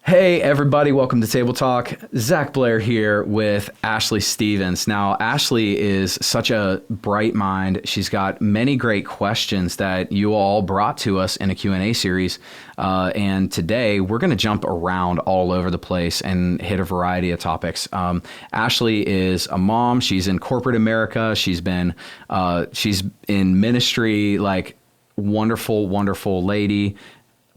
Hey everybody, welcome to Table Talk. Zach Blair here with Ashley Stevens. Now, Ashley is such a bright mind. She's got many great questions that you all brought to us in a Q&A series. And today we're going to jump around all over the place and hit a variety of topics. Ashley is a mom. She's in corporate America. She's in ministry, like wonderful, wonderful lady.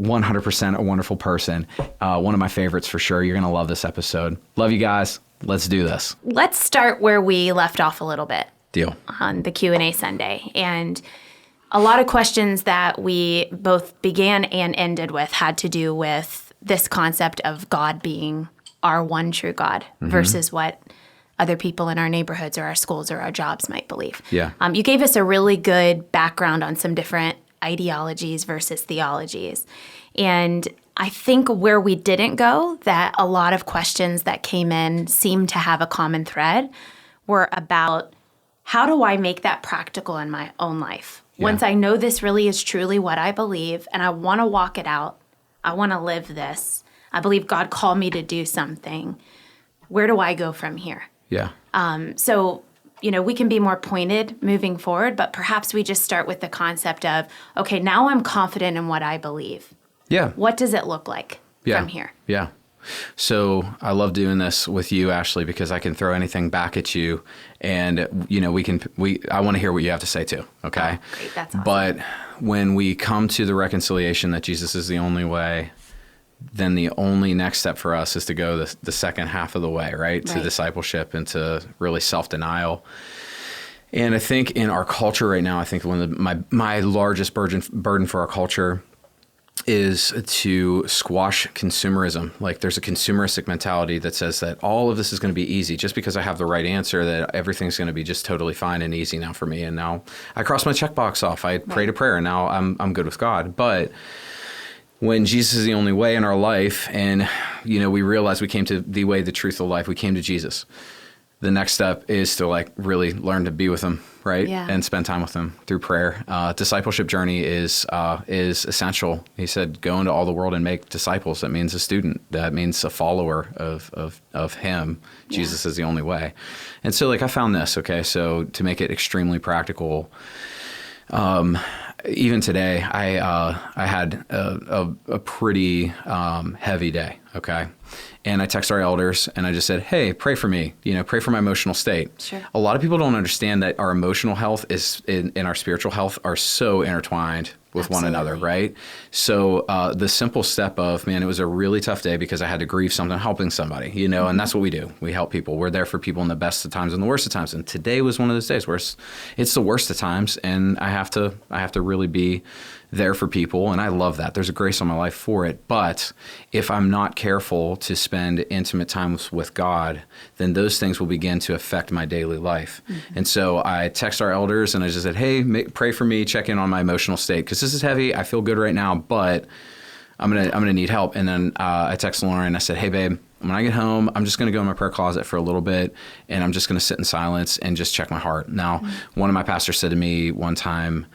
100% a wonderful person. One of my favorites for sure. You're going to love this episode. Love you guys. Let's do this. Let's start where we left off a little bit. Deal. On the Q&A Sunday. And a lot of questions that we both began and ended with had to do with this concept of God being our one true God versus what other people in our neighborhoods or our schools or our jobs might believe. Yeah. You gave us a really good background on some different ideologies versus theologies. And I think where we didn't go, that a lot of questions that came in seemed to have a common thread, were about how do I make that practical in my own life? Yeah. Once I know this really is truly what I believe and I want to walk it out, I want to live this, I believe God called me to do something, where do I go from here? Yeah. So we can be more pointed moving forward, but perhaps we just start with the concept of, okay, now I'm confident in what I believe. Yeah. What does it look like from here? Yeah. So I love doing this with you, Ashley, because I can throw anything back at you, and I want to hear what you have to say too. Okay. Oh, great. That's awesome. But when we come to the reconciliation that Jesus is the only way, then the only next step for us is to go the second half of the way, right? To discipleship and to really self-denial. And I think in our culture right now, I think one of my largest burden for our culture is to squash consumerism. Like there's a consumeristic mentality that says that all of this is going to be easy just because I have the right answer, that everything's going to be just totally fine and easy now for me. And now I cross my checkbox off. I prayed a prayer and now I'm good with God. But when Jesus is the only way in our life, and we realize we came to the way, the truth, the life, we came to Jesus. The next step is to really learn to be with him, right? Yeah. And spend time with him through prayer. Discipleship journey is essential. He said, "Go into all the world and make disciples." That means a student. That means a follower of him. Yeah. Jesus is the only way. And so, I found this. Okay, so to make it extremely practical. Even today, I had a pretty heavy day, okay? And I text our elders, and I just said, hey, pray for me, pray for my emotional state. Sure. A lot of people don't understand that our emotional health and our spiritual health are so intertwined with one another, right? So the simple step of, it was a really tough day because I had to grieve something, helping somebody, and that's what we do. We help people. We're there for people in the best of times and the worst of times. And today was one of those days where it's the worst of times, and I have to really be there for people, and I love that. There's a grace on my life for it. But if I'm not careful to spend intimate times with God, then those things will begin to affect my daily life. Mm-hmm. And so I text our elders, and I just said, hey, pray for me, check in on my emotional state, because this is heavy. I feel good right now, but I'm gonna need help. And then I texted Lauren, and I said, hey, babe, when I get home, I'm just going to go in my prayer closet for a little bit, and I'm just going to sit in silence and just check my heart. Now, one of my pastors said to me one time,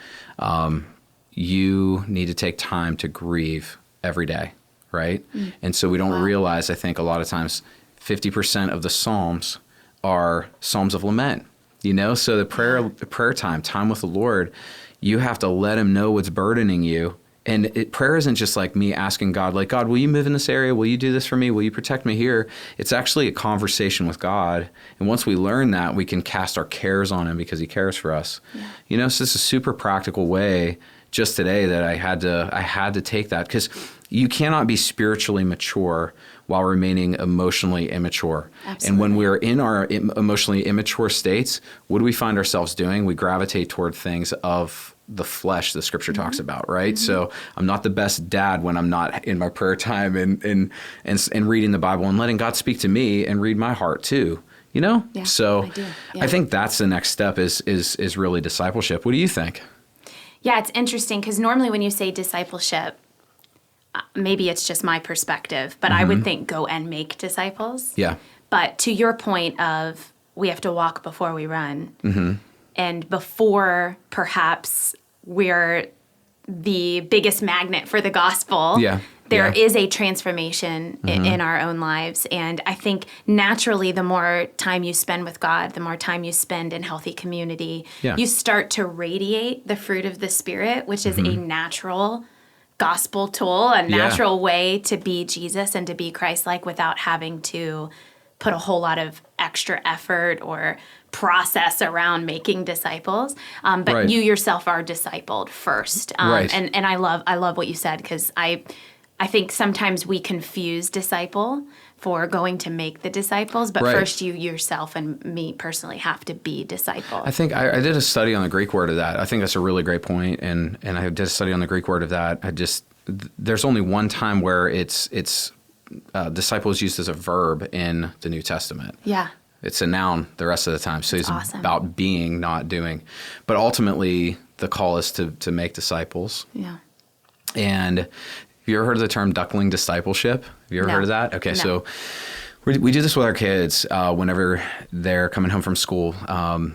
you need to take time to grieve every day, right? Mm. And so we don't realize, I think a lot of times, 50% of the Psalms are Psalms of lament, So the prayer time with the Lord, you have to let him know what's burdening you. And prayer isn't just like me asking God, God, will you move in this area? Will you do this for me? Will you protect me here? It's actually a conversation with God. And once we learn that, we can cast our cares on him because he cares for us. Yeah. So it's a super practical way just today that I had to take that, because you cannot be spiritually mature while remaining emotionally immature. Absolutely. And when we're in our emotionally immature states, what do we find ourselves doing? We gravitate toward things of the flesh the scripture talks about, right? Mm-hmm. So I'm not the best dad when I'm not in my prayer time and reading the Bible and letting God speak to me and read my heart too. Yeah, so I do. Yeah. I think that's the next step is really discipleship. What do you think? Yeah, it's interesting because normally when you say discipleship, maybe it's just my perspective, but I would think go and make disciples. Yeah. But to your point of we have to walk before we run, and before perhaps we're the biggest magnet for the gospel, there is a transformation in our own lives. And I think naturally, the more time you spend with God, the more time you spend in healthy community, you start to radiate the fruit of the Spirit, which is a natural gospel tool, a natural way to be Jesus and to be Christ-like without having to put a whole lot of extra effort or process around making disciples. But you yourself are discipled first. And I love what you said, because I think sometimes we confuse disciple for going to make the disciples, but first you yourself and me personally have to be disciple. I think I did a study on the Greek word of that. I think that's a really great point, and I did a study on the Greek word of that. There's only one time where it's disciple is used as a verb in the New Testament. Yeah. It's a noun the rest of the time. So it's about being, not doing. But ultimately, the call is to make disciples. Yeah. And have you ever heard of the term duckling discipleship? Have you ever heard of that? Okay, so we do this with our kids whenever they're coming home from school.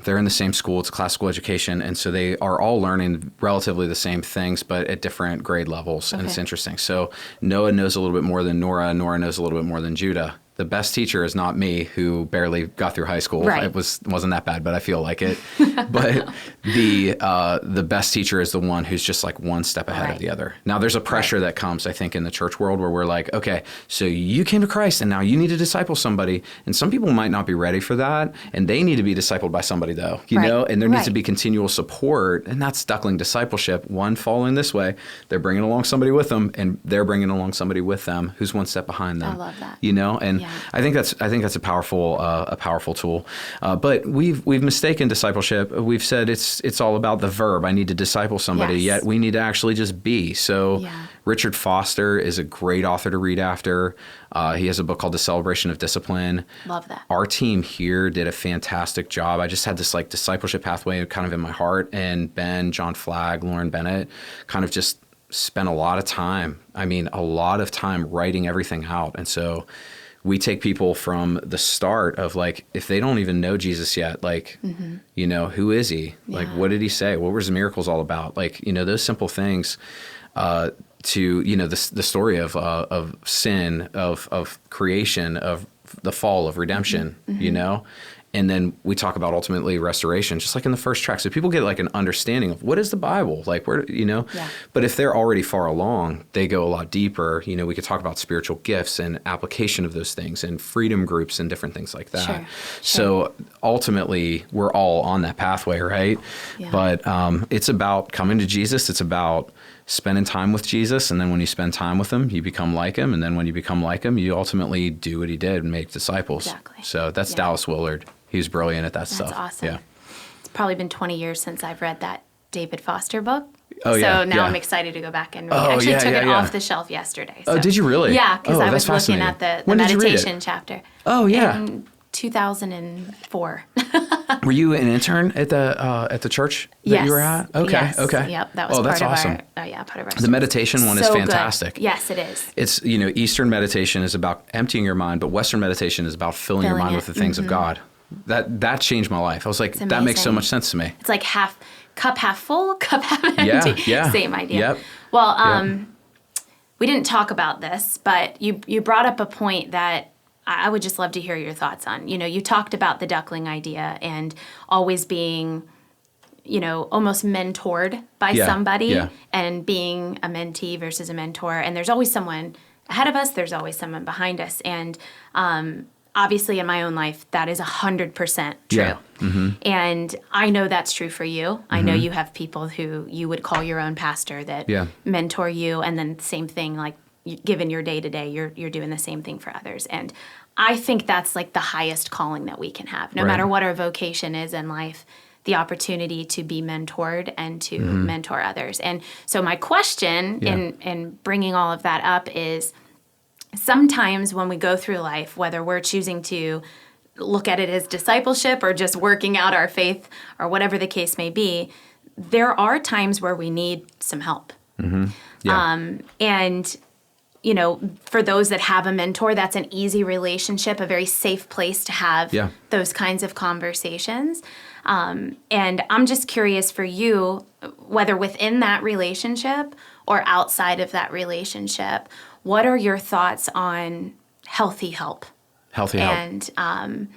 They're in the same school. It's a classical education. And so they are all learning relatively the same things, but at different grade levels. And it's interesting. So Noah knows a little bit more than Nora. Nora knows a little bit more than Judah. The best teacher is not me, who barely got through high school. It wasn't that bad, but I feel like it. But the best teacher is the one who's just like one step ahead of the other. Now, there's a pressure that comes, I think, in the church world where we're like, okay, so you came to Christ and now you need to disciple somebody. And some people might not be ready for that. And they need to be discipled by somebody, though, you know, and there needs to be continual support. And that's duckling discipleship. One following this way, they're bringing along somebody with them, and they're bringing along somebody with them who's one step behind them. I love that. You know, and I think that's a powerful tool. But we've mistaken discipleship. We've said it's all about the verb. I need to disciple somebody. Yet we need to actually just be. So Richard Foster is a great author to read after. He has a book called The Celebration of Discipline. Love that. Our team here did a fantastic job. I just had this like discipleship pathway kind of in my heart, and Ben, John Flagg, Lauren Bennett kind of just spent a lot of time writing everything out. And so we take people from the start of like, if they don't even know Jesus yet, like, you know, who is he? Like, what did he say? What was his miracles all about? Like, you know, those simple things, to, you know, the story of sin, of creation, of the fall, of redemption, you know? And then we talk about ultimately restoration, just like in the first track. So people get like an understanding of what is the Bible, like where, you know, but if they're already far along, they go a lot deeper. You know, we could talk about spiritual gifts and application of those things and freedom groups and different things like that. Sure. So ultimately we're all on that pathway, right? Yeah. But it's about coming to Jesus. It's about spending time with Jesus. And then when you spend time with him, you become like him. And then when you become like him, you ultimately do what he did and make disciples. Exactly. So that's Dallas Willard. He was brilliant at that stuff. That's awesome. Yeah. It's probably been 20 years since I've read that David Foster book. Oh, so now I'm excited to go back and read. I actually took it off the shelf yesterday. So. Oh, did you really? Yeah, because I was looking at the meditation chapter. Oh, yeah. In 2004. Were you an intern at the church that you were at? Okay. Yes. Okay. Yep. That was part of our. The meditation one is fantastic. Good. Yes, it is. It's, you know, Eastern meditation is about emptying your mind, but Western meditation is about filling your mind with the things of God. That changed my life. I was like, that makes so much sense to me. It's like cup half full, cup half empty. Yeah. Same idea. Yep. Well, we didn't talk about this, but you brought up a point that I would just love to hear your thoughts on. You know, you talked about the duckling idea and always being, you know, almost mentored by somebody and being a mentee versus a mentor. And there's always someone ahead of us. There's always someone behind us. And obviously in my own life, that is 100% true. Yeah. Mm-hmm. And I know that's true for you. I know you have people who you would call your own pastor that mentor you. And then same thing, like given your day to day, you're doing the same thing for others. And I think that's like the highest calling that we can have, no matter what our vocation is in life, the opportunity to be mentored and to mentor others. And so my question in bringing all of that up is, sometimes when we go through life, whether we're choosing to look at it as discipleship or just working out our faith or whatever the case may be, there are times where we need some help. And, you know, for those that have a mentor, that's an easy relationship, a very safe place to have those kinds of conversations. And I'm just curious for you, whether within that relationship or outside of that relationship, what are your thoughts on healthy help? Healthy help. And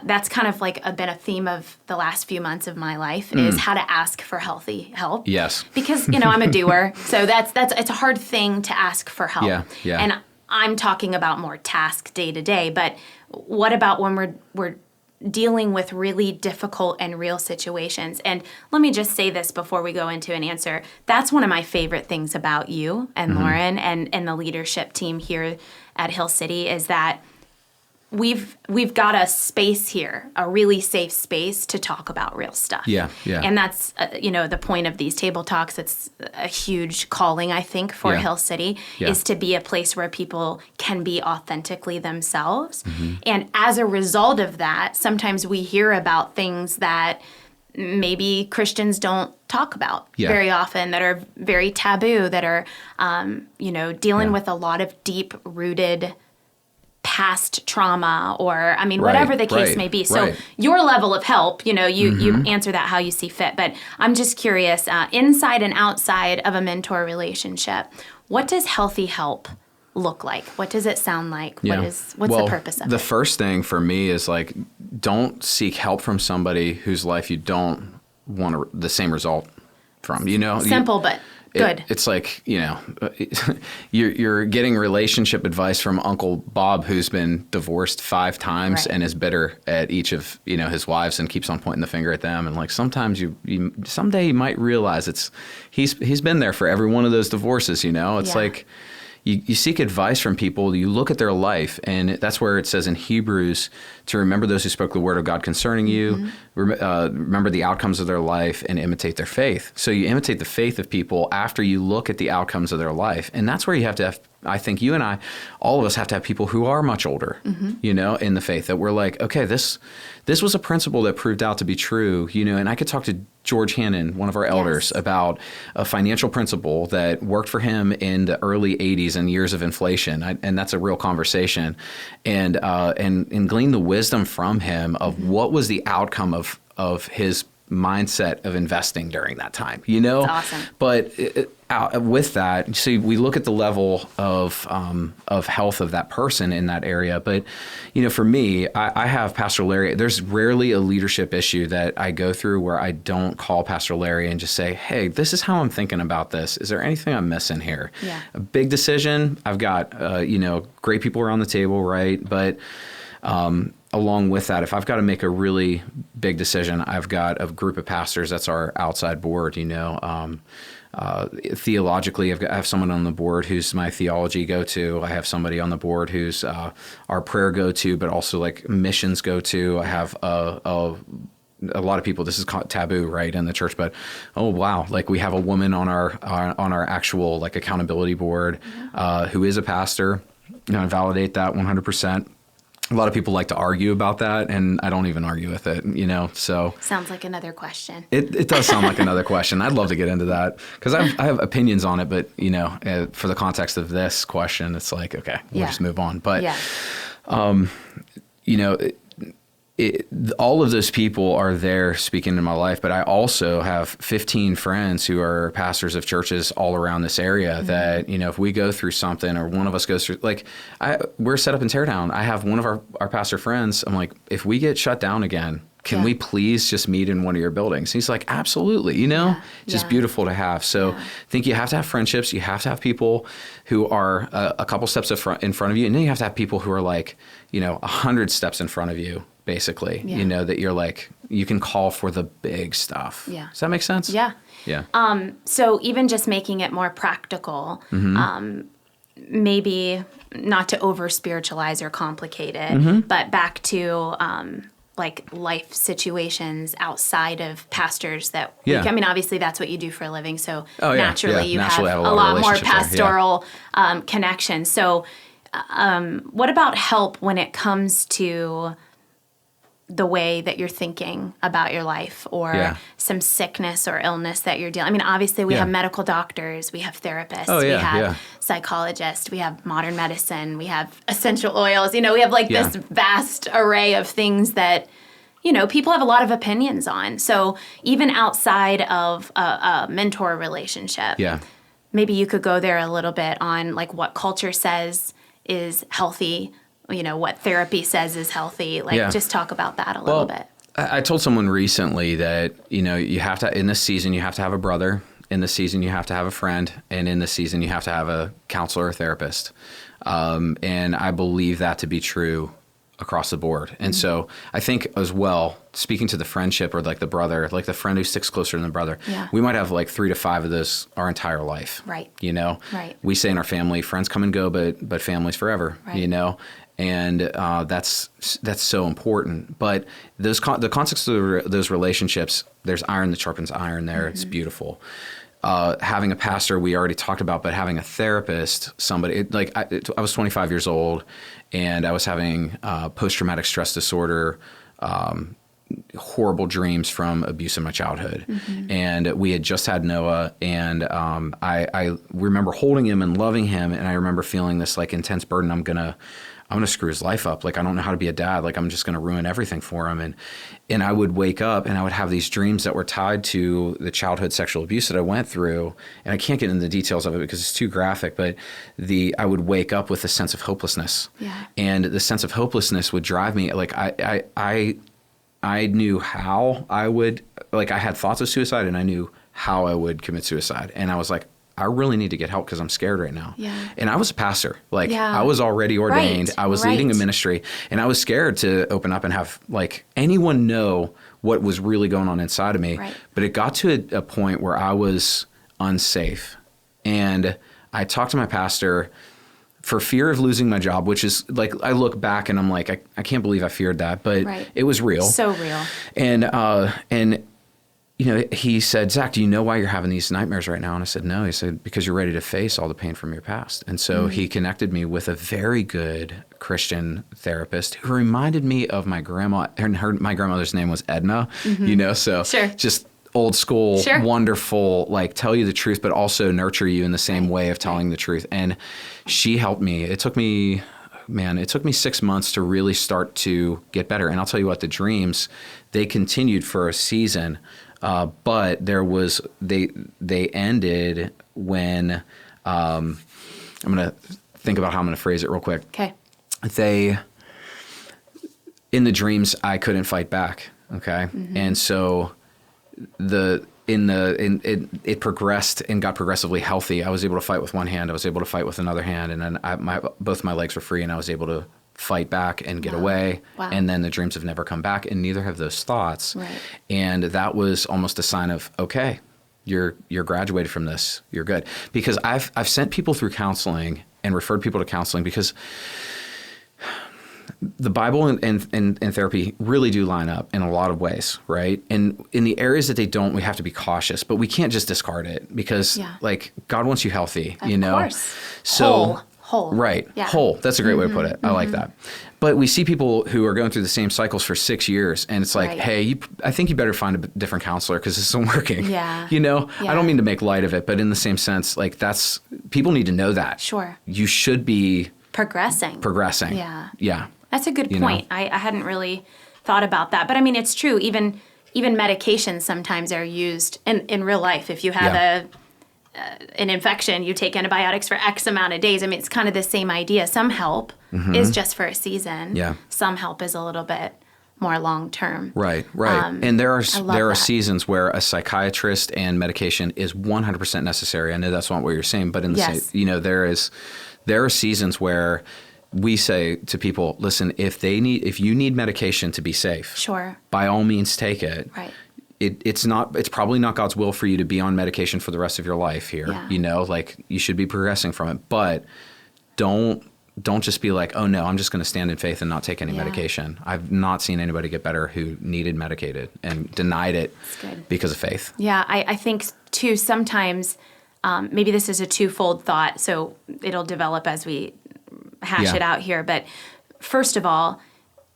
that's kind of like been a theme of the last few months of my life is how to ask for healthy help. Yes. Because, I'm a doer. So it's a hard thing to ask for help. Yeah, yeah. And I'm talking about more task day to day, but what about when we're dealing with really difficult and real situations? And let me just say this before we go into an answer. That's one of my favorite things about you and Lauren and the leadership team here at Hill City is that we've got a space here, a really safe space to talk about real stuff. Yeah, yeah. And that's, the point of these table talks. It's a huge calling, I think, for Hill City, is to be a place where people can be authentically themselves. And as a result of that, sometimes we hear about things that maybe Christians don't talk about very often, that are very taboo, that are, dealing with a lot of deep-rooted past trauma or, whatever the case may be. So your level of help, you answer that how you see fit. But I'm just curious, inside and outside of a mentor relationship, what does healthy help look like? What does it sound like? What's the purpose of it? The first thing for me is don't seek help from somebody whose life you don't want the same result from, Simple, but good. It's like, you're getting relationship advice from Uncle Bob, who's been divorced 5 times and is bitter at each of, his wives and keeps on pointing the finger at them. And sometimes you someday you might realize he's been there for every one of those divorces, It's like you seek advice from people, you look at their life, and that's where it says in Hebrews to remember those who spoke the word of God concerning you, remember the outcomes of their life, and imitate their faith. So you imitate the faith of people after you look at the outcomes of their life. And that's where you have to have, I think you and I, all of us have to have people who are much older, in the faith, that we're like, okay, this was a principle that proved out to be true, and I could talk to George Hannon, one of our elders, about a financial principle that worked for him in the early 80s and years of inflation. And that's a real conversation. And glean the wisdom from him of what was the outcome of his mindset of investing during that time, That's awesome. But with that, see, we look at the level of health of that person in that area. But, for me, I have Pastor Larry. There's rarely a leadership issue that I go through where I don't call Pastor Larry and just say, hey, this is how I'm thinking about this. Is there anything I'm missing here? Yeah. A big decision. I've got, great people around the table, right? But along with that, if I've got to make a really big decision, I've got a group of pastors that's our outside board, theologically, I have someone on the board who's my theology go-to. I have somebody on the board who's our prayer go-to, but also missions go-to. I have a lot of people, this is taboo, right, in the church, but oh wow, we have a woman on our actual accountability board who is a pastor. I validate that 100%. A lot of people like to argue about that, and I don't even argue with it, so. Sounds like another question. It does sound like another question. I'd love to get into that because I have opinions on it, but, for the context of this question, it's okay, we'll just move on. But, all of those people are there speaking in my life, but I also have 15 friends who are pastors of churches all around this area that, if we go through something or one of us goes through, we're set up in Teardown. I have one of our pastor friends. I'm like, if we get shut down again, can we please just meet in one of your buildings? He's like, absolutely, it's just beautiful to have. So I think you have to have friendships. You have to have people who are a couple steps in front of you. And then you have to have people who are 100 steps in front of you. Basically, that you're you can call for the big stuff. Yeah. Does that make sense? Yeah. Yeah. So even just making it more practical, maybe not to over spiritualize or complicate it, but back to life situations outside of pastors that obviously that's what you do for a living. So naturally you have a lot more pastoral connections. So what about help when it comes to the way that you're thinking about your life or some sickness or illness that you're dealing. Obviously we have medical doctors, we have therapists, we have psychologists, we have modern medicine, we have essential oils. We have this vast array of things that, people have a lot of opinions on. So even outside of a mentor relationship, maybe you could go there a little bit on like what culture says is healthy, what therapy says is healthy. Like just talk about that a little bit. I told someone recently that, you have to, in this season, you have to have a brother. In this season, you have to have a friend. And in this season, you have to have a counselor or therapist. And I believe that to be true across the board. And so I think as well, speaking to the friendship or like the brother, like the friend who sticks closer than the brother, we might have like 3 to 5 of those our entire life. Right. Right. We say in our family, friends come and go, but family's forever, And that's so important. But the context of those relationships, there's iron that sharpens iron there. It's beautiful. Having a pastor, we already talked about, but having a therapist, somebody, I was 25 years old and I was having post-traumatic stress disorder, horrible dreams from abuse in my childhood. And we had just had Noah, and I remember holding him and loving him, and I remember feeling this like intense burden. I'm gonna screw his life up. Like, I don't know how to be a dad. Like, I'm just gonna ruin everything for him. And I would wake up and I would have these dreams that were tied to the childhood sexual abuse that I went through. And I can't get into the details of it because it's too graphic, but I would wake up with a sense of hopelessness. And the sense of hopelessness would drive me. Like, I knew how I would, like, I had thoughts of suicide and I knew how I would commit suicide. And I was like, I really need to get help because I'm scared right now. And I was a pastor. Like, I was already ordained. I was leading a ministry, and I was scared to open up and have like anyone know what was really going on inside of me. But it got to a point where I was unsafe. And I talked to my pastor for fear of losing my job, which is like, I look back and I'm like, I can't believe I feared that, but it was real. So real. And he said, Zach, do you know why you're having these nightmares right now? And I said, no. He said, because you're ready to face all the pain from your past. And so he connected me with a very good Christian therapist who reminded me of my grandma. My grandmother's name was Edna, so just old school, wonderful, like tell you the truth, but also nurture you in the same way of telling the truth. And she helped me. It took me 6 months to really start to get better. And I'll tell you what, the dreams, they continued for a season. But they ended when, I'm going to think about how I'm going to phrase it real quick. Okay. In the dreams, I couldn't fight back. Okay. And so it progressed and got progressively healthy. I was able to fight with one hand. I was able to fight with another hand. And then both my legs were free and I was able to fight back and get away. And then the dreams have never come back, and neither have those thoughts. And that was almost a sign of, okay, you're graduated from this. You're good. Because I've sent people through counseling and referred people to counseling because the Bible and therapy really do line up in a lot of ways, right? And in the areas that they don't, we have to be cautious, but we can't just discard it because like God wants you healthy, Of course. So Whole. Right. Yeah. Whole. That's a great way to put it. I like that. But we see people who are going through the same cycles for 6 years, and it's like, hey, I think you better find a different counselor because this isn't working. I don't mean to make light of it, but in the same sense, like people need to know that. Sure. You should be progressing. Yeah. That's a good point. I hadn't really thought about that. But I mean, it's true. Even medications sometimes are used in real life. If you have an infection, you take antibiotics for X amount of days. I mean, it's kind of the same idea. Some help is just for a season. Some help is a little bit more long term. Right. And there are seasons where a psychiatrist and medication is 100% necessary. I know that's not what you're saying, but in the same, there are seasons where we say to people, listen, if you need medication to be safe, by all means take it. It's probably not God's will for you to be on medication for the rest of your life here. Like you should be progressing from it, but don't just be like, oh no, I'm just going to stand in faith and not take any medication. I've not seen anybody get better who needed medicated and denied it because of faith. Yeah. I think too, sometimes, maybe this is a twofold thought, so it'll develop as we hash it out here. But first of all,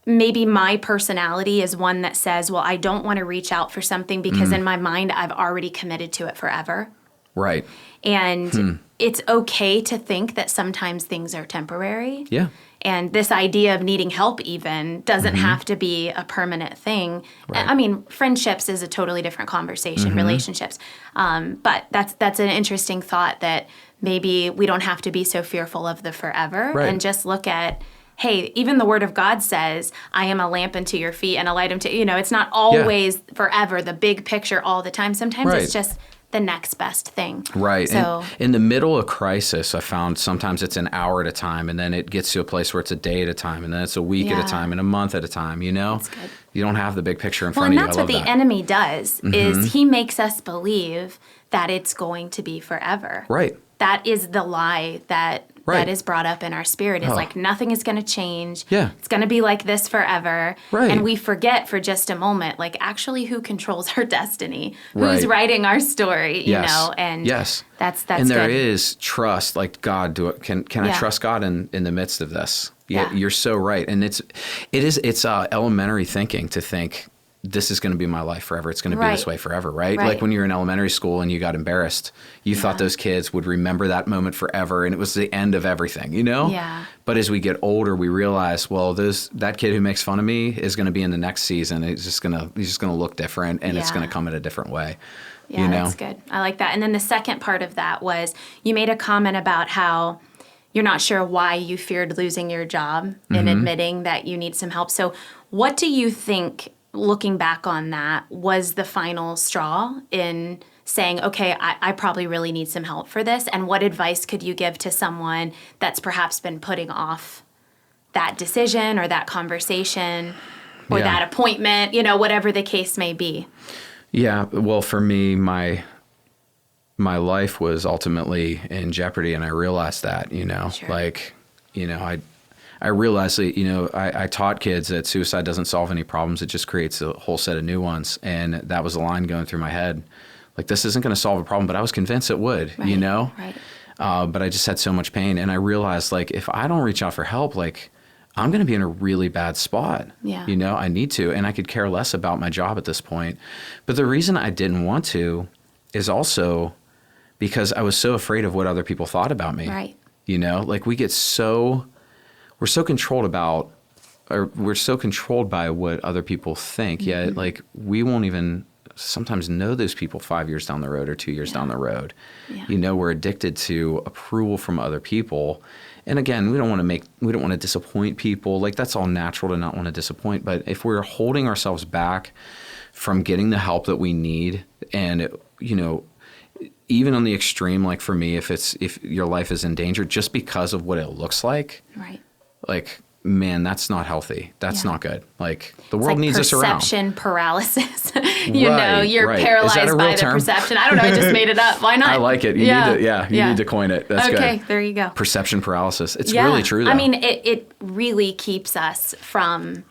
maybe my personality is one that says, well, I don't want to reach out for something because in my mind, I've already committed to it forever. Right. And it's okay to think that sometimes things are temporary. Yeah. And this idea of needing help even doesn't have to be a permanent thing. Right. I mean, friendships is a totally different conversation, relationships. But that's an interesting thought that maybe we don't have to be so fearful of the forever and just look at, hey, even the Word of God says, I am a lamp unto your feet and a light unto, it's not always forever, the big picture all the time. Sometimes it's just the next best thing. Right. So and in the middle of crisis, I found sometimes it's an hour at a time, and then it gets to a place where it's a day at a time, and then it's a week at a time, and a month at a time, That's good. You don't have the big picture in Well, front and of you. that's I what love the that. enemy does, is he makes us believe that it's going to be forever. Right. That is the lie that is brought up in our spirit. It's like nothing is going to change. Yeah. It's going to be like this forever. Right. And we forget for just a moment, like actually who controls our destiny? Right. Who's writing our story, you Yes. know? And yes. that's and there good. is trust, like God, can I trust God in the midst of this? Yeah. You're so right. And it's elementary thinking to think this is going to be my life forever. It's going to be this way forever, right? Like when you're in elementary school and you got embarrassed, you thought those kids would remember that moment forever, and it was the end of everything, Yeah. But as we get older, we realize, well, that kid who makes fun of me is going to be in the next season. He's just going to look different, and it's going to come in a different way. Yeah, that's good. I like that. And then the second part of that was you made a comment about how you're not sure why you feared losing your job and admitting that you need some help. So what do you think, looking back on that, was the final straw in saying, okay, I probably really need some help for this? And what advice could you give to someone that's perhaps been putting off that decision or that conversation or that appointment, whatever the case may be? Yeah, well, for me, my life was ultimately in jeopardy, and I realized that, I realized that, I taught kids that suicide doesn't solve any problems. It just creates a whole set of new ones. And that was a line going through my head. Like, this isn't going to solve a problem, but I was convinced it would, Right. But I just had so much pain. And I realized, like, if I don't reach out for help, like, I'm going to be in a really bad spot. Yeah. I need to. And I could care less about my job at this point. But the reason I didn't want to is also because I was so afraid of what other people thought about me. Right. Like, we're so controlled we're so controlled by what other people think. Yet, like, we won't even sometimes know those people 5 years down the road or 2 years down the road. Yeah. We're addicted to approval from other people. And again, we don't want to disappoint people. Like, that's all natural to not want to disappoint. But if we're holding ourselves back from getting the help that we need, and, even on the extreme, like for me, if your life is in danger just because of what it looks like, Right. like, man, that's not healthy. That's not good. Like, the It's world like needs us around. perception paralysis. Right, You're right. Is that a paralyzed real by the term? perception. I don't know. I just made it up. Why not? I like it. You need to coin it. That's good. Okay, there you go. Perception paralysis. It's really true, though. I mean, it really keeps us from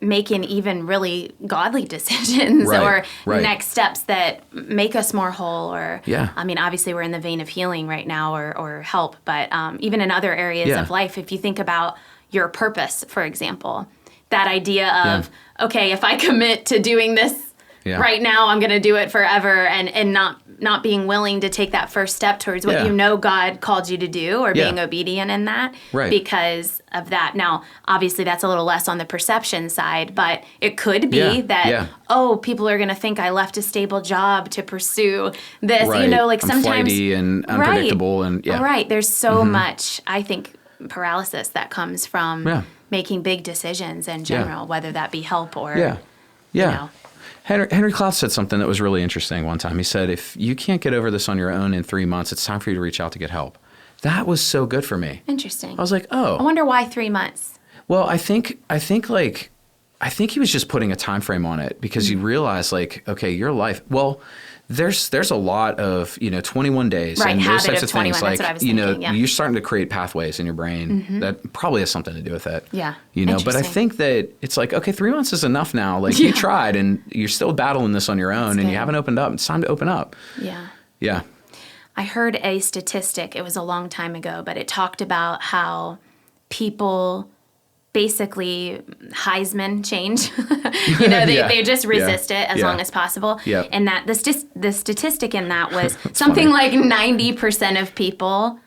making even really godly decisions or next steps that make us more whole. Or, I mean, obviously we're in the vein of healing right now or help, but even in other areas of life, if you think about your purpose, for example, that idea of, okay, if I commit to doing this right now, I'm going to do it forever, and not being willing to take that first step towards what God called you to do, or being obedient in that because of that. Now, obviously, that's a little less on the perception side, but it could be that, people are going to think I left a stable job to pursue this. Like, I'm sometimes flighty and unpredictable. And Right. There's so much, I think, paralysis that comes from making big decisions in general, whether that be help or, Henry Cloud said something that was really interesting one time. He said, if you can't get over this on your own in 3 months, it's time for you to reach out to get help. That was so good for me. Interesting. I was like, oh. I wonder why 3 months. Well, I think he was just putting a time frame on it, because you realize, like, okay, your life, well, there's a lot of, 21 days and those types of things. Like, you're starting to create pathways in your brain that probably has something to do with it. Yeah. But I think that it's like, okay, 3 months is enough now. Like, you tried and you're still battling this on your own, and you haven't opened up. It's time to open up. Yeah. Yeah. I heard a statistic, it was a long time ago, but it talked about how people basically Heisman change. They just resist it as long as possible. Yep. And that the statistic in that was something like 90% of people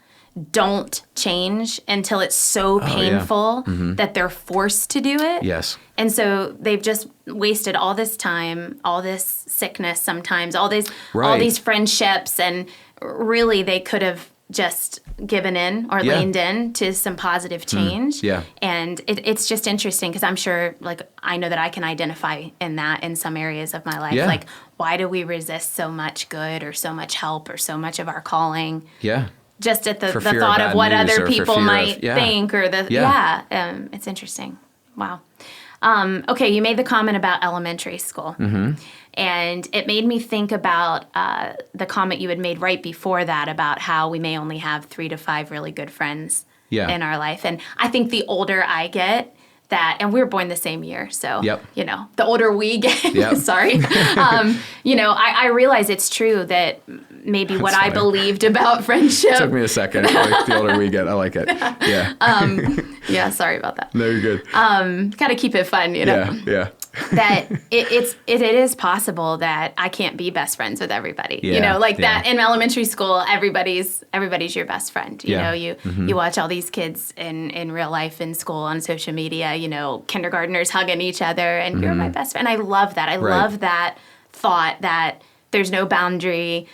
don't change until it's so painful that they're forced to do it. Yes. And so they've just wasted all this time, all this sickness sometimes, all these friendships, and really they could have just given in or leaned in to some positive change. And it's just interesting because I'm sure, like, I know that I can identify in that in some areas of my life. Like, why do we resist so much good or so much help or so much of our calling? Just at the thought of what other people might think or it's interesting. Wow. Okay, you made the comment about elementary school. And it made me think about the comment you had made right before that about how we may only have 3 to 5 really good friends in our life. And I think the older I get, and we were born the same year, so, the older we get, sorry, I realize it's true that maybe what I believed about friendship. It took me a second. Like, the older we get, I like it. Yeah. Sorry about that. No, you're good. Got to keep it fun, Yeah. That it is possible that I can't be best friends with everybody. That in elementary school, everybody's your best friend. You watch all these kids in real life in school on social media, kindergartners hugging each other, and you're my best friend. I love that. I love that thought that there's no boundary.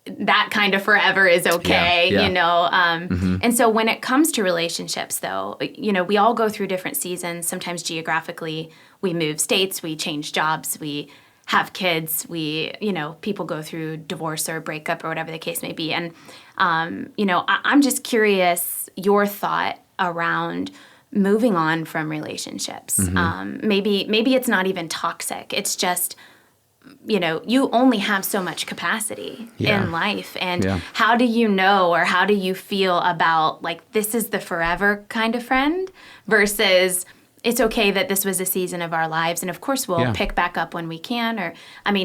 That kind of forever is okay, And so when it comes to relationships, though, we all go through different seasons. Sometimes geographically, we move states, we change jobs, we have kids, people go through divorce or breakup or whatever the case may be. And, I'm just curious your thought around moving on from relationships. Maybe it's not even toxic. It's just, you only have so much capacity in life. And how do you know, or how do you feel about, like, this is the forever kind of friend versus it's okay that this was a season of our lives, and of course we'll pick back up when we can. Or,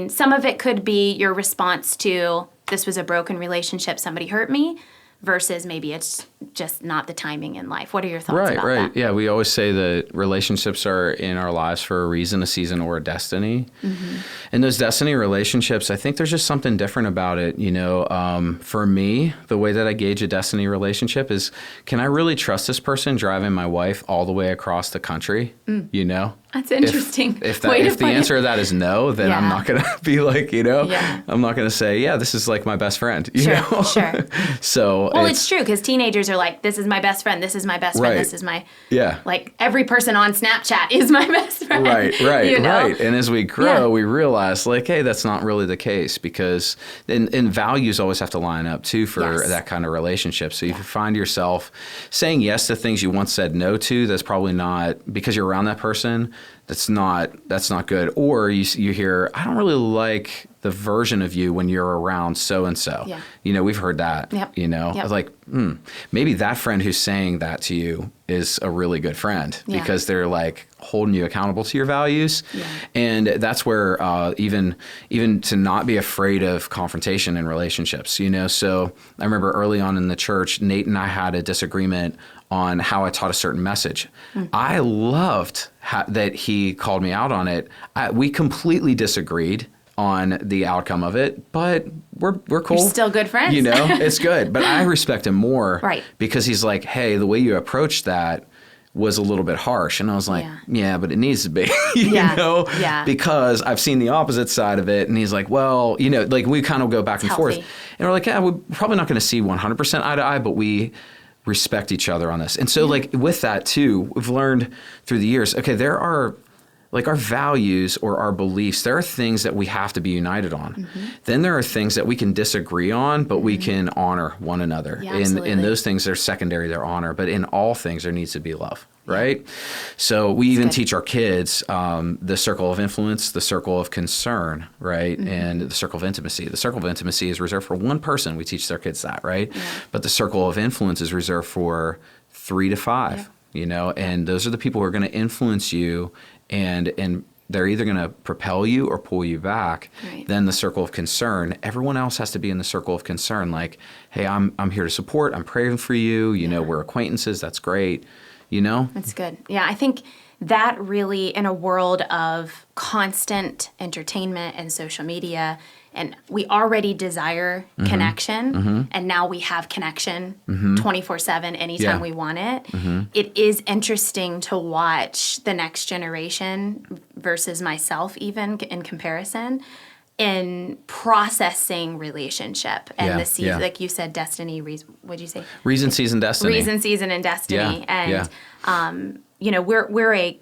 some of it could be your response to, this was a broken relationship, somebody hurt me, versus maybe it's just not the timing in life. What are your thoughts about that? Yeah, we always say that relationships are in our lives for a reason, a season, or a destiny. And those destiny relationships, I think there's just something different about it. For me, the way that I gauge a destiny relationship is, can I really trust this person driving my wife all the way across the country? That's interesting. If the answer to that is no, then I'm not going to be like, I'm not going to say, this is like my best friend. Sure. So it's true, because teenagers are like, this is my best friend, this is my best friend, this is my, like, every person on Snapchat is my best friend. Right. And as we grow, we realize, like, hey, that's not really the case, because and values always have to line up too for that kind of relationship. So if you find yourself saying yes to things you once said no to, that's probably not because you're around that person. That's not good. Or you hear, I don't really like the version of you when you're around so and so. We've heard that. I was like, maybe that friend who's saying that to you is a really good friend because they're like holding you accountable to your values. And that's where even to not be afraid of confrontation in relationships. So I remember early on in the church, Nate and I had a disagreement on how I taught a certain message. I loved that he called me out on it. We completely disagreed on the outcome of it, but we're cool. You're still good friends. It's good. But I respect him more because he's like, hey, the way you approached that was a little bit harsh. And I was like, but it needs to be, because I've seen the opposite side of it. And he's like, well, like we kind of go back and forth. And we're like, we're probably not going to see 100% eye to eye, but we respect each other on this. And so like with that too, we've learned through the years, okay, there are like our values or our beliefs, there are things that we have to be united on. Then there are things that we can disagree on, but we can honor one another. In those things, they're secondary, they're honor. But in all things, there needs to be love, right? So we even teach our kids the circle of influence, the circle of concern, right? And the circle of intimacy. The circle of intimacy is reserved for one person. We teach their kids that, right? But the circle of influence is reserved for 3 to 5, and those are the people who are going to influence you, and they're either going to propel you or pull you back. Then the circle of concern, everyone else has to be in the circle of concern. Like, hey, I'm here to support. I'm praying for you. We're acquaintances. That's great. you know? That's good. Yeah, I think that really, in a world of constant entertainment and social media, and we already desire connection, and now we have connection 24/7 anytime Yeah. we want it. It is interesting to watch the next generation versus myself, even in comparison, in processing relationship and Yeah, the season, yeah. like you said, destiny. What'd you say? Reason, season, destiny. Reason, season, and destiny. Yeah, And you know, we're a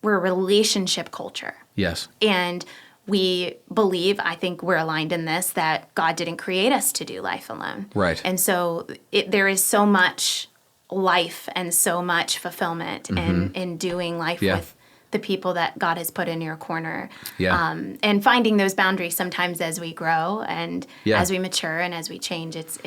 relationship culture, Yes. and we believe, I think we're aligned in this, that God didn't create us to do life alone. Right. And so there is so much life and so much fulfillment in doing life Yeah. with the people that God has put in your corner. Yeah. And finding those boundaries sometimes as we grow and Yeah. as we mature and as we change, it's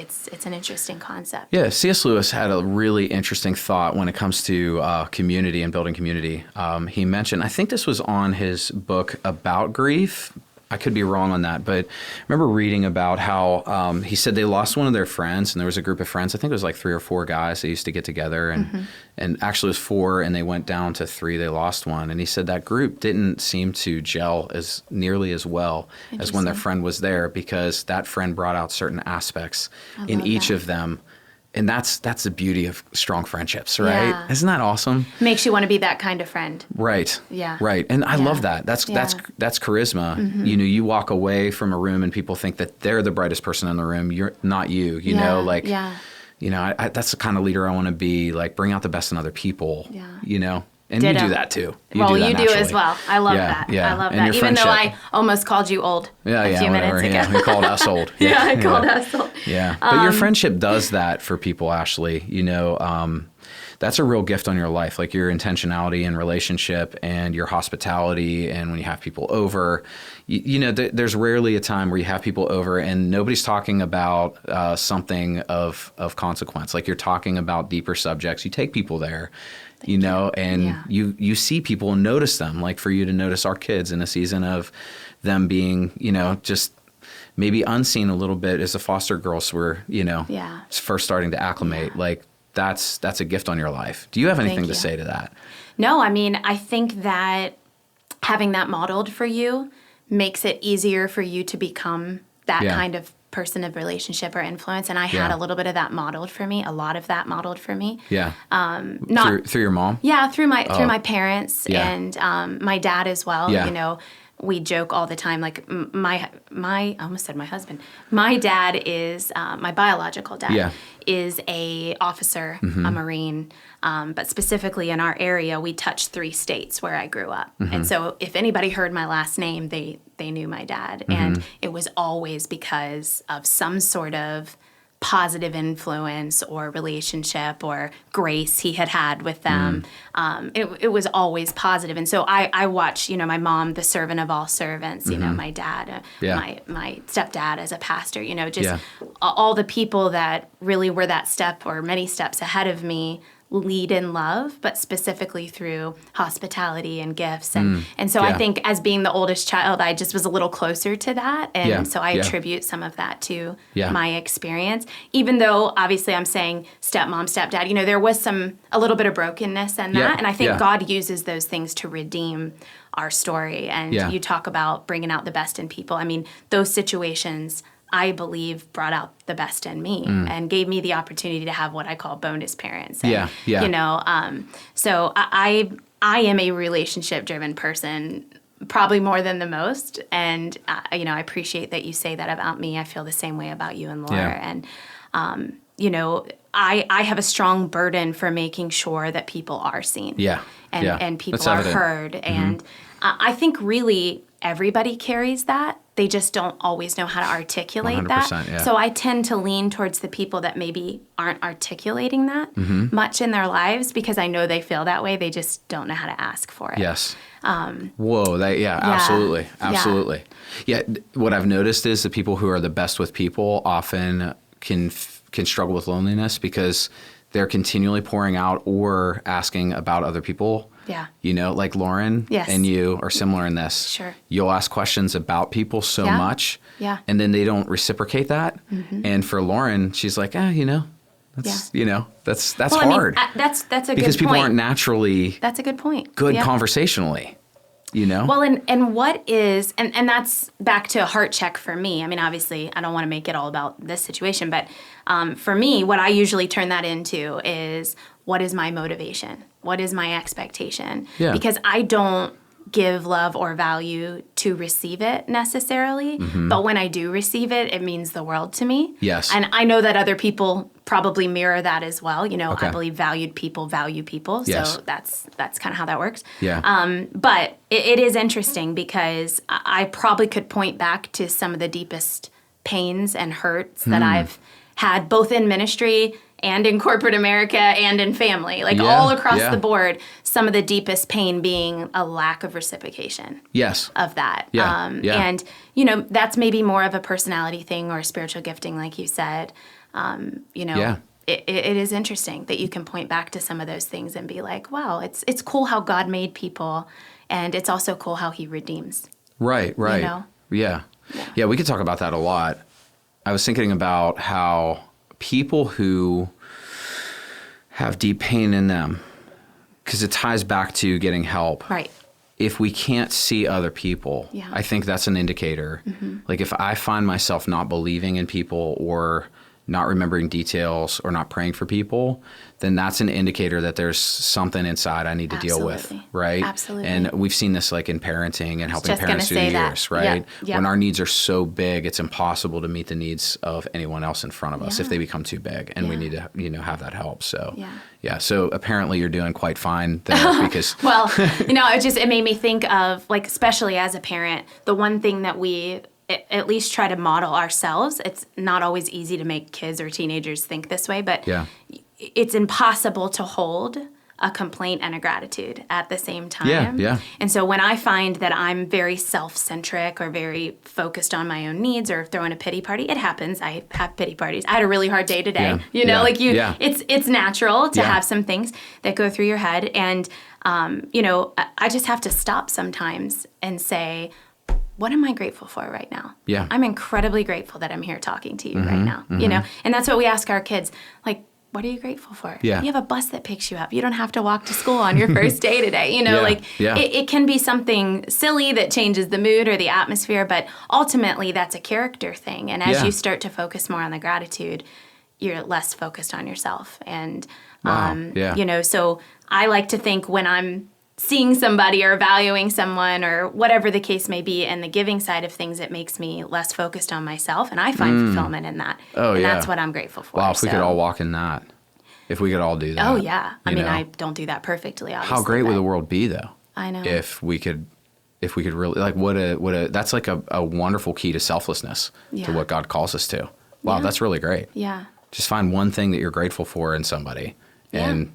an interesting concept. Yeah, C.S. Lewis had a really interesting thought when it comes to community and building community. He mentioned, I think this was on his book About Grief. I could be wrong on that, but I remember reading about how he said they lost one of their friends, and there was a group of friends. I think it was like 3 or 4 guys that used to get together, and actually it was 4, and they went down to 3. They lost one, and he said that group didn't seem to gel as nearly as well as when their friend was there, because that friend brought out certain aspects in love each that. of them. And that's the beauty of strong friendships, right? Yeah. Isn't that awesome? Makes you want to be that kind of friend. Right. Yeah. Right. And I Yeah. love that. That's charisma. You know, you walk away from a room and people think that they're the brightest person in the room. You're not you. You know, like you know, that's the kind of leader I want to be. Like, bring out the best in other people. Yeah. You know, and Ditto. you do that too. Well, that you do naturally. as well. I love Yeah, that. yeah. I love And that. your Even though friendship. I almost called you old a few whatever. minutes ago. Yeah, he called us old. Yeah, I called us old. Yeah, but your friendship does that for people, Ashley. You know, that's a real gift on your life, like your intentionality in relationship and your hospitality, and when you have people over. You know, there's rarely a time where you have people over and nobody's talking about something of consequence. Like, you're talking about deeper subjects. You take people there. You know, and you see people and notice them, like for you to notice our kids in a season of them being, you know, just maybe unseen a little bit as the foster girls were, you know, first starting to acclimate. Like, that's a gift on your life. Do you have anything to say to that? No, I mean, I think that having that modeled for you makes it easier for you to become that kind of person of relationship or influence. And I had a little bit of that modeled for me, a lot of that modeled for me. Yeah. Not through your mom? Yeah, through my parents and my dad as well. Yeah. You know, we joke all the time. Like my I almost said my husband. My dad is my biological dad is a officer, a Marine. But specifically in our area, we touched 3 states where I grew up. And so if anybody heard my last name, they knew my dad. And it was always because of some sort of positive influence or relationship or grace he had with them. It was always positive. And so I watch, you know, my mom, the servant of all servants, you know, my dad, my stepdad as a pastor, you know, just all the people that really were that step or many steps ahead of me lead in love, but specifically through hospitality and gifts. And so I think as being the oldest child, I just was a little closer to that. And so I attribute some of that to my experience, even though obviously I'm saying stepmom, stepdad, you know, there was a little bit of brokenness in that. And I think God uses those things to redeem our story. And you talk about bringing out the best in people. I mean, those situations, I believe, brought out the best in me and gave me the opportunity to have what I call bonus parents. And, you know, so I am a relationship-driven person, probably more than the most. And, you know, I appreciate that you say that about me. I feel the same way about you and Laura. And, you know, I have a strong burden for making sure that people are seen. And people are heard. And I think really everybody carries that. They just don't always know how to articulate that. So I tend to lean towards the people that maybe aren't articulating that much in their lives, because I know they feel that way. They just don't know how to ask for it. Yes. Whoa. Absolutely. Absolutely. Yeah. What I've noticed is the people who are the best with people often can struggle with loneliness because they're continually pouring out or asking about other people. You know, like Lauren and you are similar in this. Sure. You'll ask questions about people so much. And then they don't reciprocate that. And for Lauren, she's like, you know, That's, that's Well, hard. That's a good point. Because people aren't naturally That's a good point. good Yeah. conversationally, Well, and what is, and that's back to a heart check for me. I mean, obviously, I don't want to make it all about this situation, but for me, what I usually turn that into is, what is my motivation? What is my expectation? Yeah. Because I don't give love or value to receive it necessarily, but when I do receive it, it means the world to me. Yes. And I know that other people probably mirror that as well. Okay. I believe valued people value people. Yes. So that's kind of how that works. Yeah. But it is interesting because I probably could point back to some of the deepest pains and hurts that I've had both in ministry and in corporate America and in family, all across the board, some of the deepest pain being a lack of reciprocation. Yes. Of that. Yeah. And, that's maybe more of a personality thing or a spiritual gifting, like you said. Yeah. It is interesting that you can point back to some of those things and be like, wow, it's cool how God made people, and it's also cool how he redeems. Right. Yeah. Yeah, we could talk about that a lot. I was thinking about how people who have deep pain in them, because it ties back to getting help. Right. If we can't see other people, Yeah. I think that's an indicator. Like if I find myself not believing in people or not remembering details or not praying for people, then that's an indicator that there's something inside I need to deal with, Absolutely. right? Absolutely. And we've seen this like in parenting and helping just gonna parents through the say that. years, right? Yep. When our needs are so big, it's impossible to meet the needs of anyone else in front of us if they become too big, and we need to, have that help. So, so apparently you're doing quite fine there because Well, it made me think of, especially as a parent, the one thing that we at least try to model ourselves. It's not always easy to make kids or teenagers think this way, but it's impossible to hold a complaint and a gratitude at the same time. Yeah. And so when I find that I'm very self-centric or very focused on my own needs or throwing a pity party, it happens. I have pity parties. I had a really hard day today. It's natural to have some things that go through your head. And, I just have to stop sometimes and say, what am I grateful for right now? Yeah. I'm incredibly grateful that I'm here talking to you right now, and that's what we ask our kids, what are you grateful for? Yeah. You have a bus that picks you up. You don't have to walk to school on your first day today. It can be something silly that changes the mood or the atmosphere, but ultimately that's a character thing. And as you start to focus more on the gratitude, you're less focused on yourself. And, so I like to think when I'm seeing somebody or valuing someone or whatever the case may be, and the giving side of things, it makes me less focused on myself, and I find fulfillment in that. And that's what I'm grateful for. Wow, if we could all walk in that. If we could all do that. Oh, yeah. I don't do that perfectly, obviously. How great would the world be, though? I know. If we could really, that's like a wonderful key to selflessness, to what God calls us to. Wow, that's really great. Yeah. Just find one thing that you're grateful for in somebody and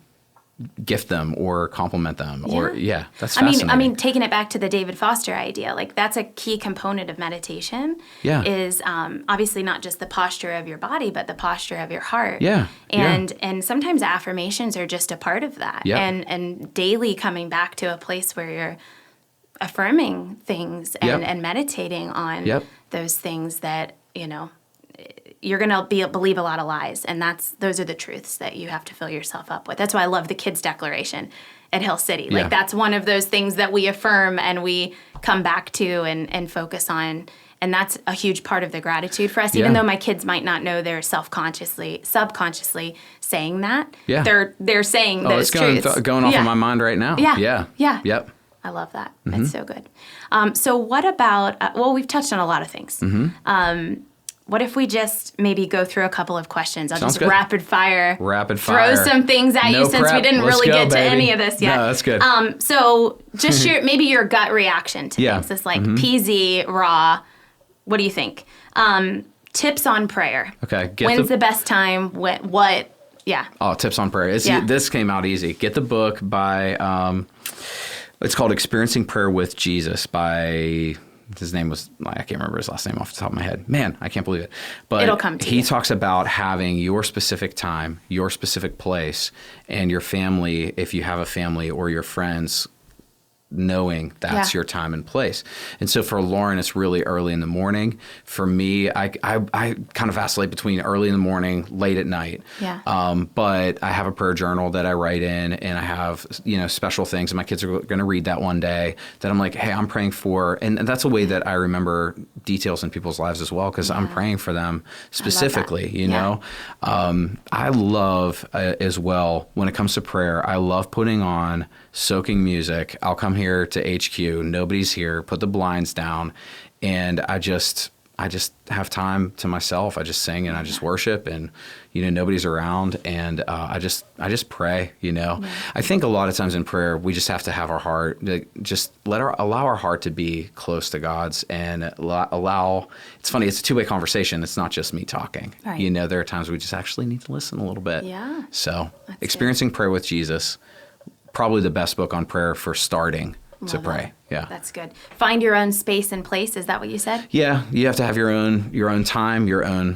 gift them or compliment them that's fascinating. I mean, taking it back to the David Foster idea, that's a key component of meditation. Is obviously not just the posture of your body, but the posture of your heart. And sometimes affirmations are just a part of that. And daily coming back to a place where you're affirming things and meditating on those things that you're going to believe a lot of lies, and those are the truths that you have to fill yourself up with. That's why I love the kids' declaration at Hill City. That's one of those things that we affirm and we come back to and focus on, and that's a huge part of the gratitude for us. Even though my kids might not know they're subconsciously saying that, they're saying those truths. It's going off of my mind right now. Yeah. Yep. I love that. That's so good. So what about, we've touched on a lot of things. What if we just maybe go through a couple of questions? I'll Sounds just good. rapid fire. Throw some things at you since we didn't really get to any of this yet. No, that's good. So just maybe your gut reaction to things. It's like PZ, raw. What do you think? Tips on prayer. Okay. When's the best time? What? Yeah. Oh, tips on prayer. This came out easy. Get the book by, it's called Experiencing Prayer with Jesus by... His name was, I can't remember his last name off the top of my head. Man, I can't believe it. But it'll come to you. He talks about having your specific time, your specific place, and your family, if you have a family, or your friends, knowing that's your time and place. And so for Lauren, it's really early in the morning. For me, I kind of vacillate between early in the morning, late at night. Yeah. But I have a prayer journal that I write in, and I have, special things, and my kids are going to read that one day that I'm like, hey, I'm praying for, and that's a way that I remember details in people's lives as well, because I'm praying for them specifically, I love as well, when it comes to prayer, I love putting on soaking music. I'll come here to HQ, nobody's here, put the blinds down, and I just have time to myself. I just sing and I just worship, and nobody's around, and I just pray. I think a lot of times in prayer we just have to have our heart, just allow our heart to be close to God's, and allow. It's funny. It's a two-way conversation. It's not just me talking. Right. There are times we just actually need to listen a little bit. Yeah. So That's experiencing prayer with Jesus, probably the best book on prayer for starting to pray. Yeah. That's good. Find your own space and place. Is that what you said? Yeah. You have to have your own time, your own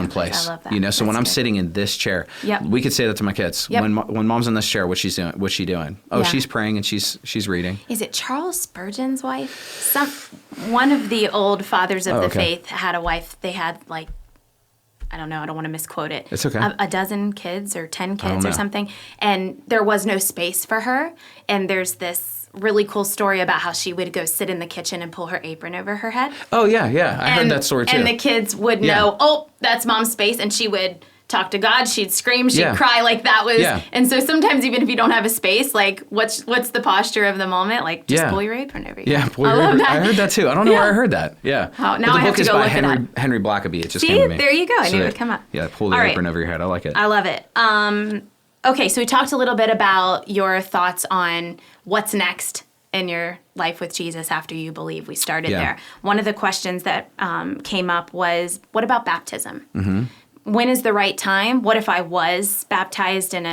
place. I love that. So when I'm sitting in this chair, we could say that to my kids. Yep. When mom's in this chair, what's she doing? Oh, she's praying and she's reading. Is it Charles Spurgeon's wife? One of the old fathers of the faith had a wife. They had I don't know, I don't want to misquote it. It's okay. A dozen kids or 10 kids or something. And there was no space for her. And there's this really cool story about how she would go sit in the kitchen and pull her apron over her head. Oh, yeah. I heard that story too. And the kids would know, oh, that's mom's space. And she would talk to God. She'd scream. She'd cry. Like that was. Yeah. And so sometimes even if you don't have a space, what's the posture of the moment? Just pull your apron over your head. Pull your apron. I heard that too. I don't know where I heard that. Yeah. Oh, now I have to go look it up. The book is by Henry Blackaby. It just See, came to me. there you go. I knew it would come up. Yeah, pull the apron over your head. I like it. I love it. Okay, so we talked a little bit about your thoughts on what's next in your life with Jesus after you believe. We started there. One of the questions that came up was, what about baptism? Mm-hmm. When is the right time? What if I was baptized in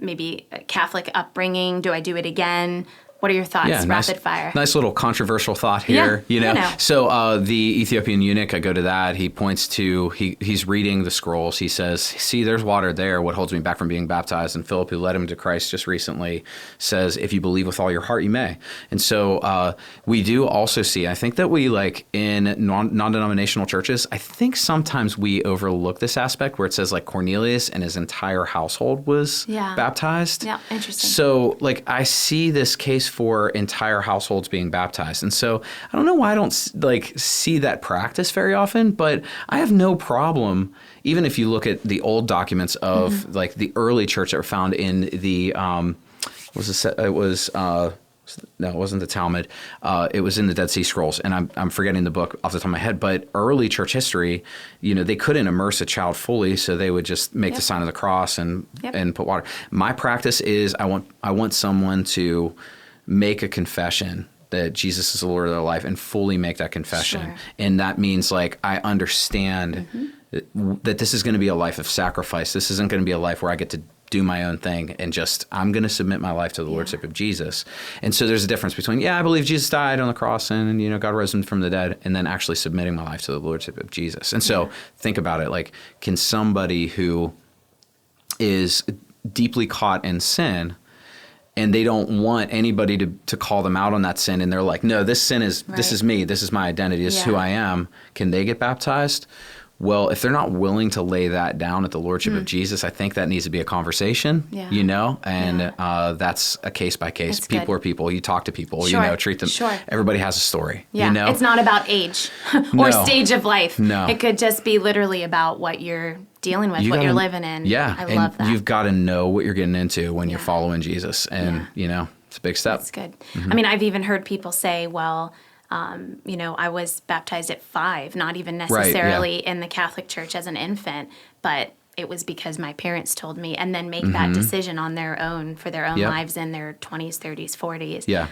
maybe a Catholic upbringing? Do I do it again? What are your thoughts? Yeah, Rapid fire. Nice little controversial thought here. So the Ethiopian eunuch, I go to that. He points to, he's reading the scrolls. He says, see, there's water there. What holds me back from being baptized? And Philip, who led him to Christ just recently, says, if you believe with all your heart, you may. And so we do also see, I think that we in non-denominational churches, I think sometimes we overlook this aspect where it says Cornelius and his entire household was baptized. Yeah, interesting. So I see this case for entire households being baptized. And so I don't know why I don't see that practice very often, but I have no problem, even if you look at the old documents of the early church that were found in the, no, it wasn't the Talmud. It was in the Dead Sea Scrolls, and I'm forgetting the book off the top of my head. But early church history, they couldn't immerse a child fully, so they would just make the sign of the cross and put water. My practice is I want someone to make a confession that Jesus is the Lord of their life and fully make that confession. Sure. And that means I understand that this is going to be a life of sacrifice. This isn't going to be a life where I get to do my own thing and I'm going to submit my life to the Lordship of Jesus. And so there's a difference between, I believe Jesus died on the cross and God rose him from the dead, and then actually submitting my life to the Lordship of Jesus. And so think about it, can somebody who is deeply caught in sin and they don't want anybody to call them out on that sin, and they're like, no, this sin is, this is me, this is my identity, this is who I am, can they get baptized? Well, if they're not willing to lay that down at the Lordship of Jesus, I think that needs to be a conversation, and that's a case by case. That's people good. are people. You talk to people, treat them. Sure. Everybody has a story, Yeah, it's not about age or stage of life. No. It could just be literally about what you're dealing with, what you're living in. Yeah, I love that. You've got to know what you're getting into when you're following Jesus, and, it's a big step. That's good. I mean, I've even heard people say, well, I was baptized at 5, not even necessarily in the Catholic Church as an infant, but it was because my parents told me, and then make that decision on their own for their own lives in their 20s, 30s, 40s. Yeah.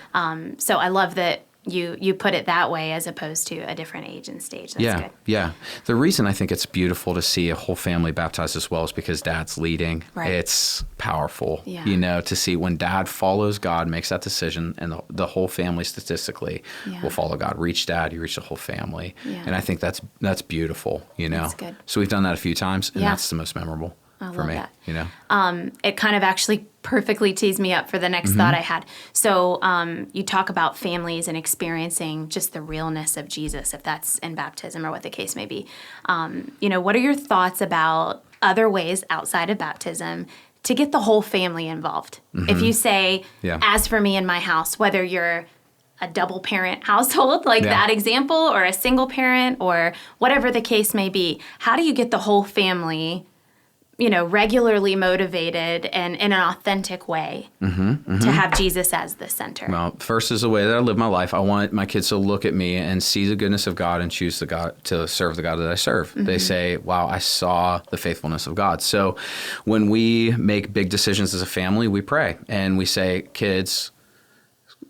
So I love that you put it that way as opposed to a different age and stage. That's good. Yeah. The reason I think it's beautiful to see a whole family baptized as well is because dad's leading. Right. It's powerful, to see when dad follows God, makes that decision, and the whole family statistically will follow God. Reach dad, you reach the whole family. Yeah. And I think that's beautiful, That's good. So we've done that a few times, and that's the most memorable. for love me, that. you know? It kind of actually perfectly tees me up for the next thought I had. So you talk about families and experiencing just the realness of Jesus, if that's in baptism or what the case may be. You know, what are your thoughts about other ways outside of baptism to get the whole family involved? If you say, as for me and my house, whether you're a double parent household like that example, or a single parent, or whatever the case may be, how do you get the whole family, you know, regularly motivated and in an authentic way to have Jesus as the center? Well, first is the way that I live my life. I want my kids to look at me and see the goodness of God and choose the God to serve the God that I serve. They say, wow, I saw the faithfulness of God. So when we make big decisions as a family, we pray and we say, kids,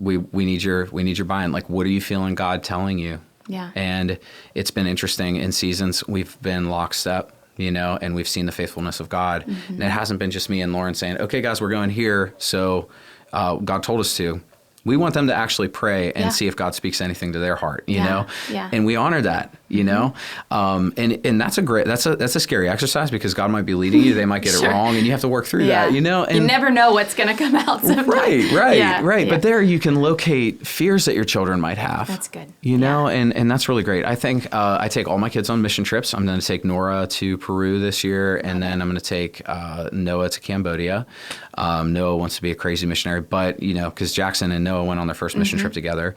we need your buy-in. Like, what are you feeling God telling you? Yeah. And it's been interesting in seasons. We've been lockstep, you know, and we've seen the faithfulness of God. And it hasn't been just me and Lauren saying, okay, guys, we're going here. So God told us to. We want them to actually pray and see if God speaks anything to their heart, you know? Yeah. And we honor that, you know? And that's a scary exercise because God might be leading you. They might get it wrong and you have to work through that, you know? And you never know what's going to come out sometimes. Right. But there you can locate fears that your children might have. That's good. You know, and that's really great. I think I take all my kids on mission trips. I'm going to take Nora to Peru this year, and then I'm going to take Noah to Cambodia. Noah wants to be a crazy missionary, but, you know, because Jackson and Noah went on their first mission trip together.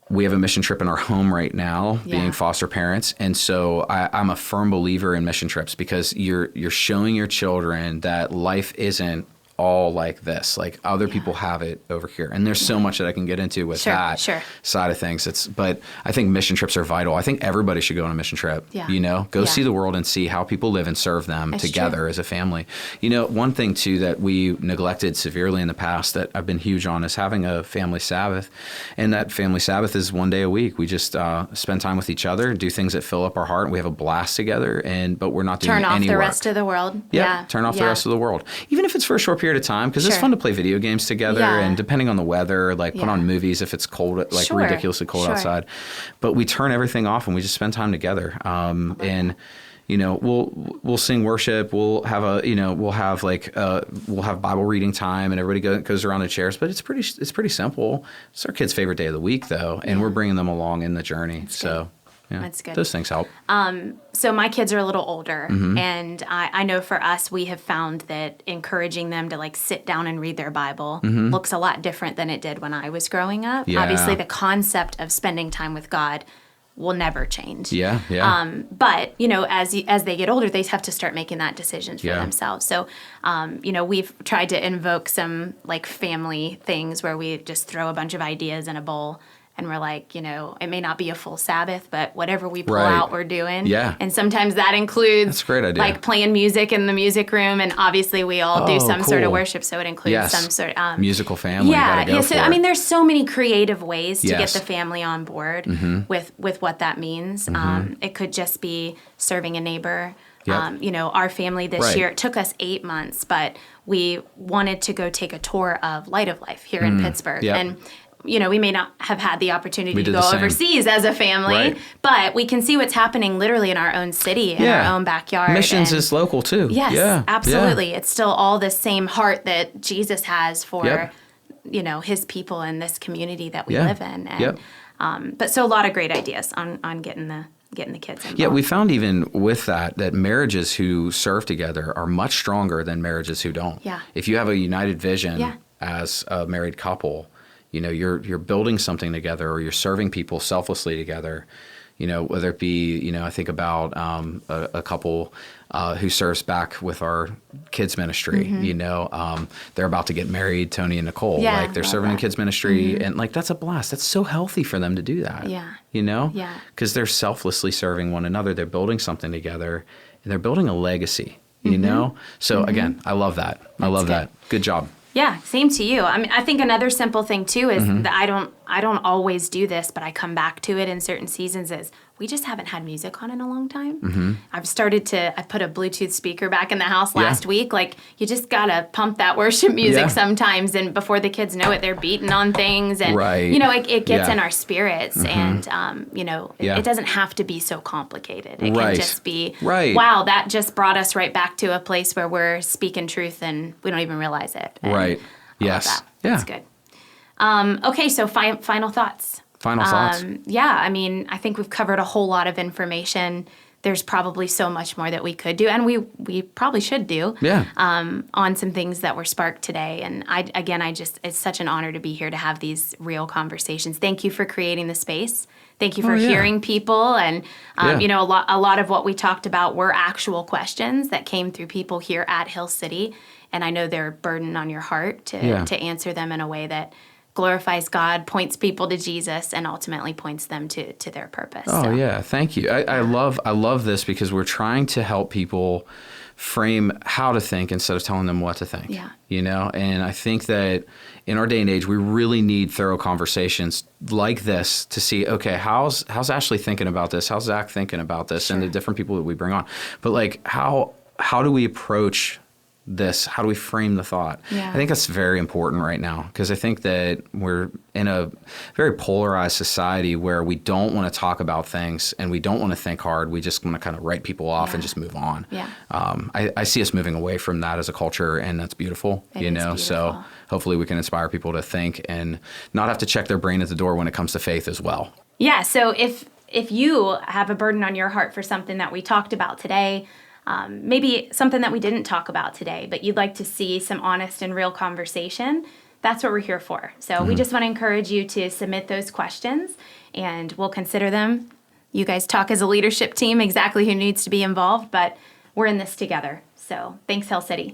We have a mission trip in our home right now, being foster parents. And so I'm a firm believer in mission trips because you're showing your children that life isn't all like this. Like other people have it over here. And there's so much that I can get into with that side of things. But I think mission trips are vital. I think everybody should go on a mission trip, you know, go see the world and see how people live and serve them together as a family. You know, one thing too that we neglected severely in the past that I've been huge on is having a family Sabbath. And that family Sabbath is one day a week. We just spend time with each other, do things that fill up our heart. We have a blast together, but we're not doing any work. Turn off the rest of the world. Turn off the rest of the world. Even if it's for a short period of time, because it's fun to play video games together, and depending on the weather, like put on movies if it's cold, like ridiculously cold outside. But we turn everything off and we just spend time together. And you know, we'll sing worship. We'll have we'll have Bible reading time, and everybody goes around the chairs. But it's pretty simple. It's our kids' favorite day of the week, though, and we're bringing them along in the journey. That's so. Good. Yeah, that's good. Those things help. So my kids are a little older, and I know for us, we have found that encouraging them to like sit down and read their Bible looks a lot different than it did when I was growing up. Yeah. Obviously, the concept of spending time with God will never change. Yeah. But, you know, as they get older, they have to start making that decision for themselves. So, you know, we've tried to invoke some like family things where we just throw a bunch of ideas in a bowl. And we're like, you know, it may not be a full Sabbath, but whatever we pull out, we're doing. Yeah. And sometimes that includes That's a great idea. like playing music in the music room. And obviously we all do some sort of worship. So it includes some sort of musical family. So I mean, there's so many creative ways to get the family on board with what that means. It could just be serving a neighbor. You know, our family this year, it took us 8 months, but we wanted to go take a tour of Light of Life here in Pittsburgh. And you know, we may not have had the opportunity to go overseas as a family, but we can see what's happening literally in our own city, in our own backyard. Missions is local too. Yes, absolutely. It's still all the same heart that Jesus has for, you know, his people in this community that we live in. And, but so a lot of great ideas on getting the kids involved. Yeah, we found even with that marriages who serve together are much stronger than marriages who don't. Yeah. If you have a united vision as a married couple, you know, you're building something together, or you're serving people selflessly together. You know, whether it be, you know, I think about a couple who serves back with our kids ministry. You know, they're about to get married, Tony and Nicole. Like they're serving in kids ministry, and like that's a blast. That's so healthy for them to do that. You know, because they're selflessly serving one another. They're building something together, and they're building a legacy. You know, so again, I love that. I love that. Good job. Yeah, same to you. I mean, I think another simple thing too is that I don't always do this, but I come back to it in certain seasons, is we just haven't had music on in a long time. I put a Bluetooth speaker back in the house last week. Like, you just got to pump that worship music sometimes. And before the kids know it, they're beating on things. And, it gets in our spirits. And, it doesn't have to be so complicated. It can just be, wow, that just brought us right back to a place where we're speaking truth and we don't even realize it. And Yes. That's good. Okay, so final thoughts. Final thoughts. I think we've covered a whole lot of information. There's probably so much more that we could do, and we probably should do. On some things that were sparked today. And it's such an honor to be here to have these real conversations. Thank you for creating the space. Thank you for hearing people. And a lot of what we talked about were actual questions that came through people here at Hill City, and I know they're a burden on your heart to answer them in a way that glorifies God, points people to Jesus, and ultimately points them to their purpose. Thank you. I love this because we're trying to help people frame how to think instead of telling them what to think. And I think that in our day and age, we really need thorough conversations like this to see, okay, how's Ashley thinking about this? How's Zach thinking about this? And the different people that we bring on. But like, how do we approach this? How do we frame the thought? I think that's very important right now, because I think that we're in a very polarized society where we don't want to talk about things and we don't want to think hard. We just want to kind of write people off and just move on. I see us moving away from that as a culture, and that's beautiful. It is beautiful. So hopefully we can inspire people to think and not have to check their brain at the door when it comes to faith as well. So if you have a burden on your heart for something that we talked about today, maybe something that we didn't talk about today, but you'd like to see some honest and real conversation, that's what we're here for. So we just want to encourage you to submit those questions, and we'll consider them. You guys talk as a leadership team exactly who needs to be involved, but we're in this together. So thanks, Hill City.